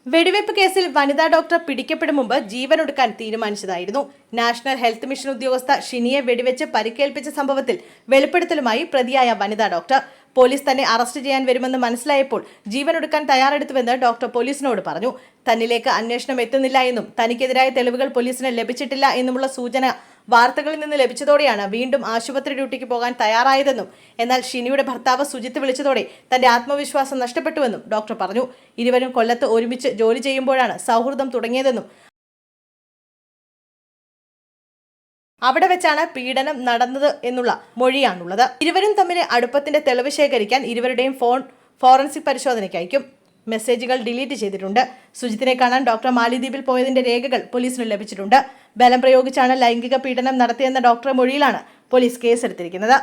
വെടിവെപ്പ് കേസിൽ വനിതാ ഡോക്ടർ പിടിക്കപ്പെടും മുമ്പ് ജീവനൊടുക്കാൻ തീരുമാനിച്ചതായിരുന്നു. നാഷണൽ ഹെൽത്ത് മിഷൻ ഉദ്യോഗസ്ഥ ഷിനിയെ വെടിവെച്ച് പരിക്കേൽപ്പിച്ച സംഭവത്തിൽ വെളിപ്പെടുത്തലുമായി പ്രതിയായ വനിതാ ഡോക്ടർ. പോലീസ് തന്നെ അറസ്റ്റ് ചെയ്യാൻ വരുമെന്ന് മനസ്സിലായപ്പോൾ ജീവനൊടുക്കാൻ തയ്യാറെടുത്തുവെന്ന് ഡോക്ടർ പോലീസിനോട് പറഞ്ഞു. തന്നിലേക്ക് അന്വേഷണം എത്തുന്നില്ല എന്നും തനിക്കെതിരായ തെളിവുകൾ പോലീസിന് ലഭിച്ചിട്ടില്ല എന്നുമുള്ള സൂചന വാർത്തകളിൽ നിന്ന് ലഭിച്ചതോടെയാണ് വീണ്ടും ആശുപത്രി ഡ്യൂട്ടിക്ക് പോകാൻ തയ്യാറായതെന്നും എന്നാൽ ഷിനിയുടെ ഭർത്താവ് സുജിത്ത് വിളിച്ചതോടെ തന്റെ ആത്മവിശ്വാസം നഷ്ടപ്പെട്ടുവെന്നും ഡോക്ടർ പറഞ്ഞു. ഇരുവരും കൊല്ലത്ത് ഒരുമിച്ച് ജോലി ചെയ്യുമ്പോഴാണ് സൗഹൃദം തുടങ്ങിയതെന്നും അവിടെ വെച്ചാണ് പീഡനം നടന്നത് എന്നുള്ള മൊഴിയാണുള്ളത്. ഇരുവരും തമ്മിൽ അടുപ്പത്തിന്റെ തെളിവ് ശേഖരിക്കാൻ ഇരുവരുടെയും ഫോൺ ഫോറൻസിക് പരിശോധനയ്ക്ക് അയക്കും. മെസ്സേജുകൾ ഡിലീറ്റ് ചെയ്തിട്ടുണ്ട്. സുജിത്തിനെ കാണാൻ ഡോക്ടർ മാലിദ്വീപിൽ പോയതിന്റെ രേഖകൾ പോലീസിന് ലഭിച്ചിട്ടുണ്ട്. ബലം പ്രയോഗിച്ചാണ് ലൈംഗിക പീഡനം നടത്തിയെന്ന ഡോക്ടറുടെ മൊഴിയിലാണ് പോലീസ് കേസെടുത്തിരിക്കുന്നത്.